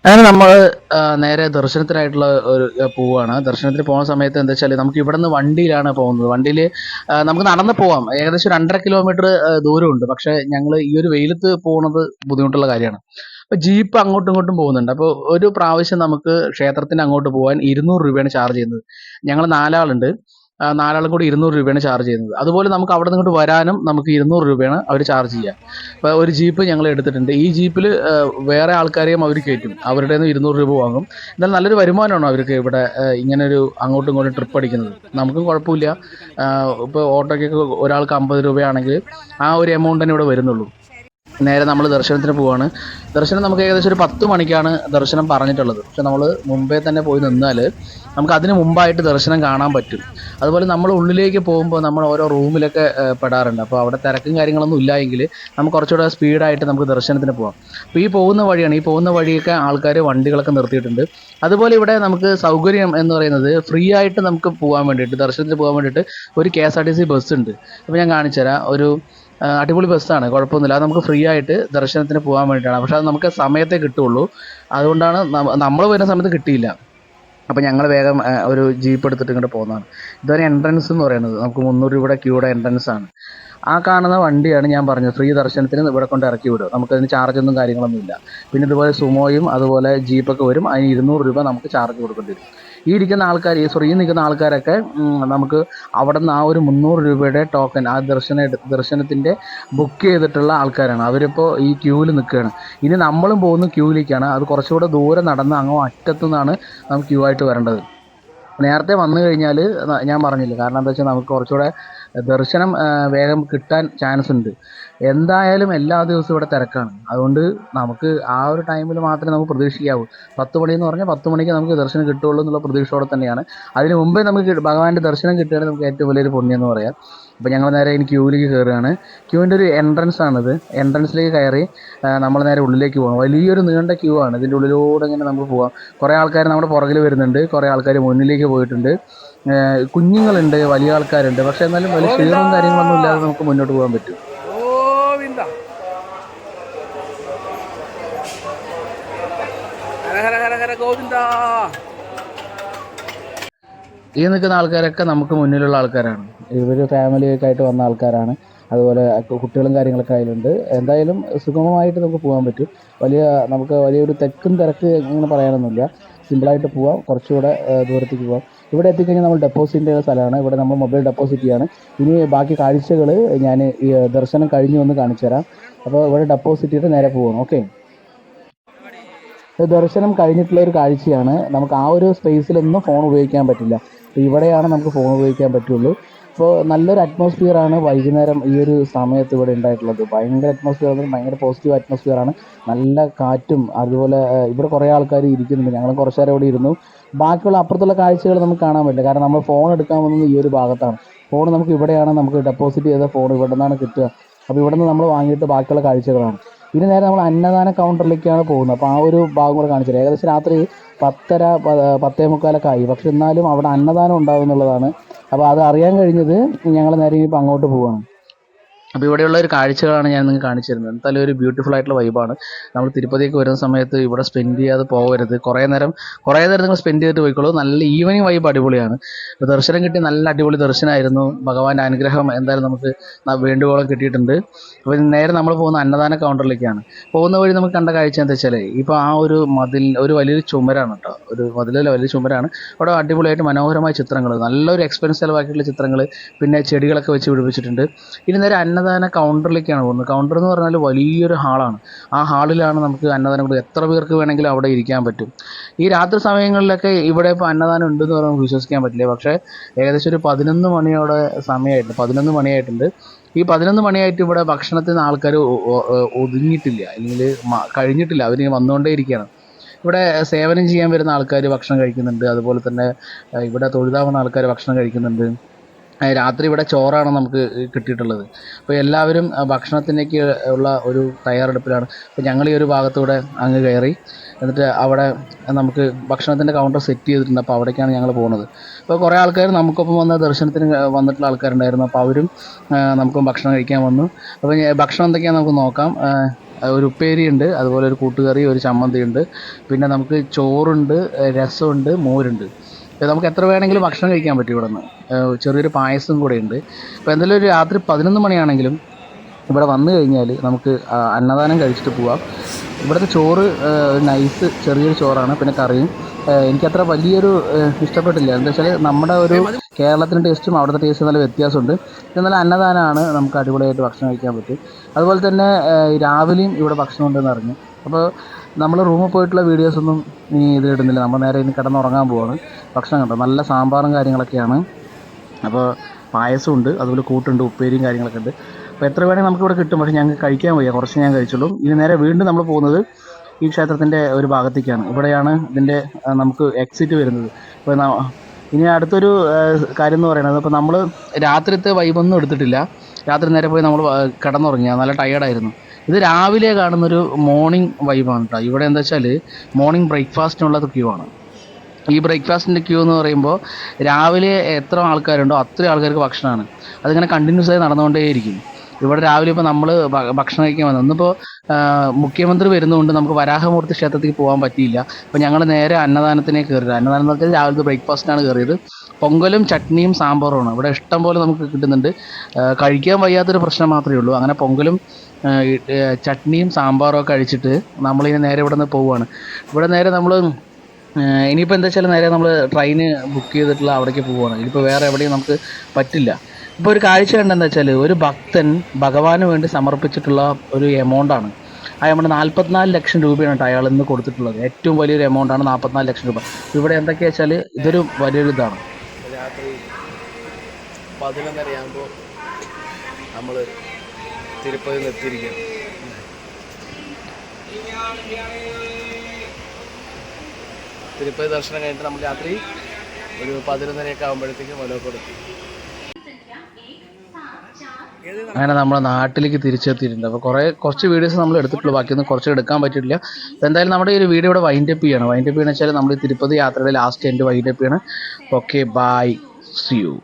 അങ്ങനെ നമ്മൾ നേരെ ദർശനത്തിനായിട്ടുള്ള ഒരു പോവാണ്. ദർശനത്തിന് പോകുന്ന സമയത്ത് എന്താ വെച്ചാൽ നമുക്ക് ഇവിടെ നിന്ന് വണ്ടിയിലാണ് പോകുന്നത്. വണ്ടിയിൽ നമുക്ക് നടന്ന് പോവാം. ഏകദേശം 2.5 കിലോമീറ്റർ ദൂരമുണ്ട്. പക്ഷേ ഞങ്ങൾ ഈ ഒരു വെയിലത്ത് പോകുന്നത് ബുദ്ധിമുട്ടുള്ള കാര്യമാണ്. അപ്പോൾ ജീപ്പ് അങ്ങോട്ടും ഇങ്ങോട്ടും പോകുന്നുണ്ട്. അപ്പോൾ ഒരു പ്രാവശ്യം നമുക്ക് ക്ഷേത്രത്തിന് അങ്ങോട്ട് പോകാൻ 200 രൂപയാണ് ചാർജ് ചെയ്യുന്നത്. ഞങ്ങൾ 4 ആളുണ്ട്. 4 ആളും കൂടി 200 രൂപയാണ് ചാർജ് ചെയ്യുന്നത്. അതുപോലെ നമുക്ക് അവിടെ നിന്ന് ഇങ്ങോട്ട് വരാനും നമുക്ക് 200 രൂപയാണ് അവർ ചാർജ് ചെയ്യുക. അപ്പോൾ ഒരു ജീപ്പ് ഞങ്ങൾ എടുത്തിട്ടുണ്ട്. ഈ ജീപ്പിൽ വേറെ ആൾക്കാരെയും അവർ കയറ്റും. അവരുടെ നിന്ന് 200 രൂപ വാങ്ങും. എന്നാൽ നല്ലൊരു വരുമാനമാണ് അവർക്ക് ഇവിടെ ഇങ്ങനൊരു അങ്ങോട്ടും ഇങ്ങോട്ടും ട്രിപ്പ് അടിക്കുന്നത്. നമുക്കും കുഴപ്പമില്ല. ഇപ്പോൾ ഓട്ടോയ്ക്കൊക്കെ ഒരാൾക്ക് 50 രൂപയാണെങ്കിൽ ആ ഒരു എമൗണ്ട് തന്നെ ഇവിടെ വരുന്നുള്ളൂ. നേരെ നമ്മൾ ദർശനത്തിന് പോവാണ്. ദർശനം നമുക്ക് ഏകദേശം ഒരു 10 മണിക്കാണ് ദർശനം പറഞ്ഞിട്ടുള്ളത്. പക്ഷെ നമ്മൾ മുമ്പേ തന്നെ പോയി നിന്നാൽ നമുക്ക് അതിന് മുമ്പായിട്ട് ദർശനം കാണാൻ പറ്റും. അതുപോലെ നമ്മൾ ഉള്ളിലേക്ക് പോകുമ്പോൾ നമ്മൾ ഓരോ റൂമിലൊക്കെ പെടാറുണ്ട്. അപ്പോൾ അവിടെ തിരക്കും കാര്യങ്ങളൊന്നും ഇല്ല എങ്കിൽ നമുക്ക് കുറച്ചുകൂടെ സ്പീഡായിട്ട് നമുക്ക് ദർശനത്തിന് പോകാം. അപ്പോൾ ഈ പോകുന്ന വഴിയാണ്, ഈ പോകുന്ന വഴിയൊക്കെ ആൾക്കാർ വണ്ടികളൊക്കെ നിർത്തിയിട്ടുണ്ട്. അതുപോലെ ഇവിടെ നമുക്ക് സൗകര്യം എന്ന് പറയുന്നത് ഫ്രീ ആയിട്ട് നമുക്ക് പോകാൻ വേണ്ടിയിട്ട്, ദർശനത്തിന് പോകാൻ വേണ്ടിയിട്ട് ഒരു KSRTC ബസ് ഉണ്ട്. അപ്പോൾ ഞാൻ കാണിച്ചു തരാം. ഒരു അടിപൊളി ബസ്സാണ്, കുഴപ്പമൊന്നുമില്ല. അത് നമുക്ക് ഫ്രീ ആയിട്ട് ദർശനത്തിന് പോകാൻ വേണ്ടിയിട്ടാണ്. പക്ഷേ അത് നമുക്ക് സമയത്തേ കിട്ടുള്ളൂ. അതുകൊണ്ടാണ് നമ്മൾ വരുന്ന സമയത്ത് കിട്ടിയില്ല. അപ്പോൾ ഞങ്ങൾ വേഗം ഒരു ജീപ്പ് എടുത്തിട്ട് ഇങ്ങോട്ട് പോകുന്നതാണ്. ഇതൊരു എൻട്രൻസ് എന്ന് പറയുന്നത് നമുക്ക് 300 രൂപയുടെ ക്യൂയുടെ എൻട്രൻസ് ആണ്. ആ കാണുന്ന വണ്ടിയാണ് ഞാൻ പറഞ്ഞത് ഫ്രീ ദർശനത്തിന് ഇവിടെ കൊണ്ട് ഇറക്കി വിടും. നമുക്കതിന് ചാർജൊന്നും കാര്യങ്ങളൊന്നും ഇല്ല. പിന്നെ ഇതുപോലെ സുമോയും അതുപോലെ ജീപ്പൊക്കെ വരും. അതിന് 200 രൂപ നമുക്ക് ചാർജ് കൊടുക്കേണ്ടി വരും. ഈ ഇരിക്കുന്ന ആൾക്കാർ, ഈ നിൽക്കുന്ന ആൾക്കാരൊക്കെ നമുക്ക് അവിടെ നിന്ന് ആ ഒരു 300 രൂപയുടെ ടോക്കൺ, ആ ദർശനത്തിൻ്റെ ബുക്ക് ചെയ്തിട്ടുള്ള ആൾക്കാരാണ്. അവരിപ്പോൾ ഈ ക്യൂവിൽ നിൽക്കുകയാണ്. ഇനി നമ്മളും പോകുന്ന ക്യൂവിലേക്കാണ്. അത് കുറച്ചുകൂടെ ദൂരം നടന്ന് അങ്ങോ അറ്റത്തു നിന്നാണ് നമുക്ക് ക്യൂ ആയിട്ട് വരേണ്ടത്. നേരത്തെ വന്നു കഴിഞ്ഞാൽ ഞാൻ പറഞ്ഞില്ല, കാരണം എന്താ വെച്ചാൽ നമുക്ക് കുറച്ചുകൂടെ ദർശനം വേഗം കിട്ടാൻ ചാൻസ് ഉണ്ട്. എന്തായാലും എല്ലാ ദിവസവും ഇവിടെ തിരക്കാണ്. അതുകൊണ്ട് നമുക്ക് ആ ഒരു ടൈമിൽ മാത്രമേ നമുക്ക് പ്രതീക്ഷിക്കാവൂ. 10 മണി എന്ന് പറഞ്ഞാൽ 10 മണിക്ക് നമുക്ക് ദർശനം കിട്ടുള്ളൂ എന്നുള്ള പ്രതീക്ഷയോടെ തന്നെയാണ്. അതിന് മുമ്പേ നമുക്ക് ഭഗവാന്റെ ദർശനം കിട്ടുകയാണെങ്കിൽ നമുക്ക് ഏറ്റവും വലിയൊരു പുണ്യം എന്ന് പറയാം. അപ്പോൾ ഞങ്ങൾ നേരെ ഇനി ക്യൂവിലേക്ക് കയറുകയാണ്. ക്യൂവിൻ്റെ ഒരു എൻട്രൻസ് ആണിത്. എൻട്രൻസിലേക്ക് കയറി നമ്മൾ നേരെ ഉള്ളിലേക്ക് പോകണം. വലിയൊരു നീണ്ട ക്യൂ ആണ്. ഇതിൻ്റെ ഉള്ളിലൂടെ ഇങ്ങനെ നമുക്ക് പോകാം. കുറേ ആൾക്കാർ നമ്മുടെ പുറകിൽ വരുന്നുണ്ട്, കുറേ ആൾക്കാർ മുന്നിലേക്ക് പോയിട്ടുണ്ട്. കുഞ്ഞുങ്ങളുണ്ട്, വലിയ ആൾക്കാരുണ്ട്. പക്ഷേ എന്നാലും വലിയ ക്ഷീണവും കാര്യങ്ങളൊന്നും ഇല്ലാതെ നമുക്ക് മുന്നോട്ട് പോകാൻ പറ്റും. ഈ നിൽക്കുന്ന ആൾക്കാരൊക്കെ നമുക്ക് മുന്നിലുള്ള ആൾക്കാരാണ്. ഇവർ ഫാമിലിയൊക്കെ ആയിട്ട് വന്ന ആൾക്കാരാണ്. അതുപോലെ കുട്ടികളും കാര്യങ്ങളൊക്കെ അതിലുണ്ട്. എന്തായാലും സുഗമമായിട്ട് നമുക്ക് പോകാൻ പറ്റും. നമുക്ക് വലിയൊരു തിരക്ക് അങ്ങനെ പറയാനൊന്നുമില്ല. സിമ്പിളായിട്ട് പോവാം. കുറച്ചുകൂടെ ദൂരത്തേക്ക് പോകാം. ഇവിടെ എത്തിക്കഴിഞ്ഞാൽ നമ്മൾ ഡെപ്പോസിറ്റ് ചെയ്യുന്ന സ്ഥലമാണ്. ഇവിടെ നമ്മൾ മൊബൈൽ ഡെപ്പോസിറ്റ് ചെയ്യാണ്. ഇനി ബാക്കി കാഴ്ചകൾ ഞാൻ ഈ ദർശനം കഴിഞ്ഞു വന്ന് കാണിച്ചു തരാം. അപ്പോൾ ഇവിടെ ഡെപ്പോസിറ്റ് ചെയ്തിട്ട് നേരെ പോകണം. ഓക്കെ, ദർശനം കഴിഞ്ഞിട്ടുള്ള ഒരു കാഴ്ചയാണ്. നമുക്ക് ആ ഒരു സ്പേസിലൊന്നും ഫോൺ ഉപയോഗിക്കാൻ പറ്റില്ല. അപ്പോൾ ഇവിടെയാണ് നമുക്ക് ഫോൺ ഉപയോഗിക്കാൻ പറ്റുള്ളൂ. അപ്പോൾ നല്ലൊരു അറ്റ്മോസ്ഫിയറാണ് വൈകുന്നേരം ഈ ഒരു സമയത്ത് ഇവിടെ ഉണ്ടായിട്ടുള്ളത്. ഭയങ്കര അറ്റ്മോസ്ഫിയർ, ഭയങ്കര പോസിറ്റീവ് അറ്റ്മോസ്ഫിയറാണ്. നല്ല കാറ്റും. അതുപോലെ ഇവിടെ കുറേ ആൾക്കാർ ഇരിക്കുന്നുണ്ട്. ഞങ്ങൾ കുറച്ച് നേരം ഇവിടെ ഇരുന്നു. ബാക്കിയുള്ള അപ്പുറത്തുള്ള കാഴ്ചകൾ നമുക്ക് കാണാൻ പറ്റില്ല, കാരണം നമ്മൾ ഫോൺ എടുക്കാൻ വന്നത് ഈ ഒരു ഭാഗത്താണ്. ഫോൺ നമുക്ക് ഇവിടെയാണ്, നമുക്ക് ഡെപ്പോസിറ്റ് ചെയ്ത ഫോൺ ഇവിടെ നിന്നാണ് കിട്ടുക. അപ്പോൾ ഇവിടെ നിന്ന് നമ്മൾ വാങ്ങിയിട്ട് ബാക്കിയുള്ള കാഴ്ചകളാണ്. ഇനി നേരെ നമ്മൾ അന്നദാന കൗണ്ടറിലേക്കാണ് പോകുന്നത്. അപ്പോൾ ആ ഒരു ഭാഗം കൂടെ കാണിച്ചത്. ഏകദേശം രാത്രി 10:30 10:45 ആയി. പക്ഷെ എന്നാലും അവിടെ അന്നദാനം ഉണ്ടാകും എന്നുള്ളതാണ്. അപ്പോൾ അത് അറിയാൻ കഴിഞ്ഞത് ഞങ്ങൾ നേരെ ഇനിയിപ്പോൾ അങ്ങോട്ട് പോവുകയാണ്. അപ്പോൾ ഇവിടെയുള്ള ഒരു കാഴ്ചകളാണ് ഞാൻ നിങ്ങൾക്ക് കാണിച്ചു തരുന്നത്. എന്തായാലും ഒരു ബ്യൂട്ടിഫുൾ ആയിട്ടുള്ള വൈബാണ്. നമ്മൾ തിരുപ്പതിക്ക് വരുന്ന സമയത്ത് ഇവിടെ സ്പെൻഡ് ചെയ്യാതെ പോകരുത്. കുറേ നേരം നിങ്ങൾ സ്പെൻഡ് ചെയ്തിട്ട് പോയിക്കോളൂ. നല്ല ഈവനിങ് വൈബ് അടിപൊളിയാണ്. അപ്പോൾ ദർശനം കിട്ടി, നല്ല അടിപൊളി ദർശനമായിരുന്നു. ഭഗവാന്റെ അനുഗ്രഹം എന്തായാലും നമുക്ക് വേണ്ടുവോളം കിട്ടിയിട്ടുണ്ട്. അപ്പോൾ നേരെ നമ്മൾ പോകുന്ന അന്നദാന കൗണ്ടറിലേക്കാണ്. പോകുന്ന വഴി നമുക്ക് കണ്ട കാഴ്ച എന്താ വെച്ചാൽ, ഇപ്പോൾ ആ ഒരു ഒരു വലിയൊരു ചുമരാണ് കേട്ടോ. ഒരു മതിലല്ല, വലിയ ചുമരാണ്. അവിടെ അടിപൊളിയായിട്ട് മനോഹരമായ ചിത്രങ്ങൾ, നല്ലൊരു എക്സ്പെൻസ് ചിലവാക്കിയിട്ടുള്ള ചിത്രങ്ങൾ, പിന്നെ ചെടികളൊക്കെ വെച്ച് പിടിപ്പിച്ചിട്ടുണ്ട്. ഇനി നേരെ അന്നദാന കൗണ്ടറിലേക്കാണ് പോകുന്നത്. കൗണ്ടർ എന്ന് പറഞ്ഞാൽ വലിയൊരു ഹാളാണ്. ആ ഹാളിലാണ് നമുക്ക് അന്നദാനം കൊടുക്കുക. എത്ര പേർക്ക് വേണമെങ്കിലും അവിടെ ഇരിക്കാൻ പറ്റും. ഈ രാത്രി സമയങ്ങളിലൊക്കെ ഇവിടെ ഇപ്പോൾ അന്നദാനം ഉണ്ടെന്ന് പറയുമ്പോൾ വിശ്വസിക്കാൻ പറ്റില്ല. പക്ഷേ ഏകദേശം ഒരു 11 മണിയോടെ സമയമായിട്ടുണ്ട്. 11 മണിയായിട്ടുണ്ട്. ഈ 11 മണിയായിട്ട് ഇവിടെ ഭക്ഷണത്തിന് ആൾക്കാർ ഒതുങ്ങിയിട്ടില്ല, അല്ലെങ്കിൽ കഴിഞ്ഞിട്ടില്ല. അവർ വന്നുകൊണ്ടേ ഇരിക്കുകയാണ്. ഇവിടെ സേവനം ചെയ്യാൻ വരുന്ന ആൾക്കാർ ഭക്ഷണം കഴിക്കുന്നുണ്ട്. അതുപോലെ തന്നെ ഇവിടെ തൊഴുതാവുന്ന ആൾക്കാർ ഭക്ഷണം കഴിക്കുന്നുണ്ട്. രാത്രി ഇവിടെ ചോറാണ് നമുക്ക് കിട്ടിയിട്ടുള്ളത്. അപ്പോൾ എല്ലാവരും ഭക്ഷണത്തിലേക്ക് ഉള്ള ഒരു തയ്യാറെടുപ്പിലാണ്. അപ്പോൾ ഞങ്ങൾ ഈ ഒരു ഭാഗത്തൂടെ അങ്ങ് കയറി, എന്നിട്ട് അവിടെ നമുക്ക് ഭക്ഷണത്തിൻ്റെ കൗണ്ടർ സെറ്റ് ചെയ്തിട്ടുണ്ട്. അപ്പോൾ അവിടേക്കാണ് ഞങ്ങൾ പോകുന്നത്. അപ്പോൾ കുറേ ആൾക്കാർ നമുക്കൊപ്പം വന്ന ദർശനത്തിന് വന്നിട്ടുള്ള ആൾക്കാരുണ്ടായിരുന്നു. അപ്പോൾ അവരും നമുക്കും ഭക്ഷണം കഴിക്കാൻ വന്നു. അപ്പോൾ ഭക്ഷണം എന്തൊക്കെയാണെന്ന് നമുക്ക് നോക്കാം. ഒരു ഉപ്പേരി ഉണ്ട്, അതുപോലെ ഒരു കൂട്ടുകറി, ഒരു ചമ്മന്തി ഉണ്ട്, പിന്നെ നമുക്ക് ചോറുണ്ട്, രസമുണ്ട്, മോരുണ്ട്. നമുക്ക് എത്ര വേണമെങ്കിലും ഭക്ഷണം കഴിക്കാൻ പറ്റും ഇവിടെ നിന്ന്. ചെറിയൊരു പായസം കൂടെ ഉണ്ട്. ഇപ്പോൾ എന്തായാലും ഒരു രാത്രി 11 മണിയാണെങ്കിലും ഇവിടെ വന്നു കഴിഞ്ഞാൽ നമുക്ക് അന്നദാനം കഴിച്ചിട്ട് പോവാം. ഇവിടുത്തെ ചോറ് നൈസ് ചെറിയൊരു ചോറാണ്, പിന്നെ കറിയും എനിക്കത്ര വലിയൊരു ഇഷ്ടപ്പെട്ടില്ല. എന്താ വെച്ചാൽ നമ്മുടെ ഒരു കേരളത്തിൻ്റെ ടേസ്റ്റും അവിടുത്തെ ടേസ്റ്റും നല്ല വ്യത്യാസമുണ്ട്. എന്നാൽ അന്നദാനമാണ്, നമുക്ക് അടിപൊളിയായിട്ട് ഭക്ഷണം കഴിക്കാൻ പറ്റും. അതുപോലെ തന്നെ രാവിലെയും ഇവിടെ ഭക്ഷണം ഉണ്ടെന്ന് അറിഞ്ഞു. അപ്പോൾ നമ്മൾ റൂമിൽ പോയിട്ടുള്ള വീഡിയോസൊന്നും ഇനി ഇതിലിടുന്നില്ല. നമ്മൾ നേരെ ഇനി കിടന്നുറങ്ങാൻ പോവാണ്. ഭക്ഷണം കണ്ടോ, നല്ല സാമ്പാറും കാര്യങ്ങളൊക്കെയാണ്. അപ്പോൾ പായസമുണ്ട്, അതുപോലെ കൂട്ടുണ്ട്, ഉപ്പേരിയും കാര്യങ്ങളൊക്കെ ഉണ്ട്. അപ്പോൾ എത്ര വേണമെങ്കിൽ നമുക്കിവിടെ കിട്ടും. പക്ഷേ ഞങ്ങൾക്ക് കഴിക്കാൻ വയ്യ, കുറച്ച് ഞാൻ കഴിച്ചുള്ളൂ. ഇനി നേരെ വീണ്ടും നമ്മൾ പോകുന്നത് ഈ ക്ഷേത്രത്തിൻ്റെ ഒരു ഭാഗത്തേക്കാണ്. ഇവിടെയാണ് ഇതിൻ്റെ നമുക്ക് എക്സിറ്റ് വരുന്നത്. ഇപ്പോൾ ഇനി അടുത്തൊരു കാര്യം എന്ന് പറയുന്നത്, ഇപ്പോൾ നമ്മൾ രാത്രിത്തെ വൈബൊന്നും എടുത്തിട്ടില്ല. രാത്രി നേരെ പോയി നമ്മൾ കിടന്നുറങ്ങിയ നല്ല ടയേർഡായിരുന്നു. ഇത് രാവിലെ കാണുന്നൊരു മോർണിംഗ് വൈബാണ് കേട്ടോ. ഇവിടെ എന്താ വെച്ചാൽ മോർണിംഗ് ബ്രേക്ക്ഫാസ്റ്റിനുള്ള ക്യൂ ആണ്. ഈ ബ്രേക്ക്ഫാസ്റ്റിൻ്റെ ക്യൂ എന്ന് പറയുമ്പോൾ രാവിലെ എത്ര ആൾക്കാരുണ്ടോ അത്രയും ആൾക്കാർക്ക് ഭക്ഷണമാണ്. അതിങ്ങനെ കണ്ടിന്യൂസ് ആയി നടന്നുകൊണ്ടേയിരിക്കും. ഇവിടെ രാവിലെ ഇപ്പോൾ നമ്മൾ ഭക്ഷണം കഴിക്കാൻ വന്നു. ഇന്നിപ്പോൾ മുഖ്യമന്ത്രി വരുന്നതുകൊണ്ട് നമുക്ക് വരാഹമൂർത്തി ക്ഷേത്രത്തിൽ പോകാൻ പറ്റിയില്ല. അപ്പോൾ ഞങ്ങൾ നേരെ അന്നദാനത്തിനെ കയറിയത്. അന്നദാനം എന്ന് വെച്ചാൽ രാവിലത്തെ ബ്രേക്ക്ഫാസ്റ്റിനാണ് കയറിയത്. പൊങ്കലും ചട്നിയും സാമ്പാറുമാണ് ഇവിടെ ഇഷ്ടം പോലെ നമുക്ക് കിട്ടുന്നുണ്ട്. കഴിക്കാൻ വയ്യാത്തൊരു പ്രശ്നം മാത്രമേ ഉള്ളൂ. അങ്ങനെ പൊങ്കലും ചട്നിയും സാമ്പാറും ഒക്കെ കഴിച്ചിട്ട് നമ്മളിനി നേരെ ഇവിടെ നിന്ന് പോവുകയാണ്. ഇവിടെ നേരെ നമ്മൾ ഇനിയിപ്പോൾ എന്താ വെച്ചാൽ നേരെ നമ്മൾ ട്രെയിന് ബുക്ക് ചെയ്തിട്ടുള്ള അവിടേക്ക് പോവുകയാണ്. ഇനിയിപ്പോൾ വേറെ എവിടെയും നമുക്ക് പറ്റില്ല. ഇപ്പോൾ ഒരു കാഴ്ച കണ്ടെന്ന് വെച്ചാൽ ഒരു ഭക്തൻ ഭഗവാന് വേണ്ടി സമർപ്പിച്ചിട്ടുള്ള ഒരു എമൗണ്ടാണ്. ആ എമൗണ്ട് 44 ലക്ഷം രൂപയാണ് കേട്ടോ അയാൾ ഇന്ന് കൊടുത്തിട്ടുള്ളത്. ഏറ്റവും വലിയൊരു എമൗണ്ടാണ് 44 ലക്ഷം രൂപ. ഇവിടെ എന്തൊക്കെയാ വെച്ചാൽ ഇതൊരു വലിയൊരു ഇതാണ്. രാത്രി 11:30 നമ്മൾ തിരുപ്പതിയിൽ എത്തിയിരിക്കുകയാണ്. തിരുപ്പതി ദർശനം കഴിഞ്ഞിട്ട് നമ്മൾ രാത്രി ഒരു 11:30 ആകുമ്പോഴത്തേക്കും മലക്കോട് എത്തി. അങ്ങനെ നമ്മുടെ നാട്ടിലേക്ക് തിരിച്ചെത്തിയിട്ടുണ്ട്. അപ്പോൾ കുറച്ച് വീഡിയോസ് നമ്മൾ എടുത്തിട്ടുള്ളൂ, ബാക്കിയൊന്നും കുറച്ച് എടുക്കാൻ പറ്റിയിട്ടില്ല. എന്തായാലും നമ്മുടെ ഈ ഒരു വീഡിയോ ഇവിടെ വൈൻഡപ്പ് ചെയ്യണം. വൈൻഡപ്പ് ചെയ്യണമെന്ന് വെച്ചാൽ നമ്മൾ ഈ തിരുപ്പതി യാത്രയുടെ ലാസ്റ്റ് എൻഡ് വൈൻഡപ്പ് ചെയ്യണം. Okay, bye, see U.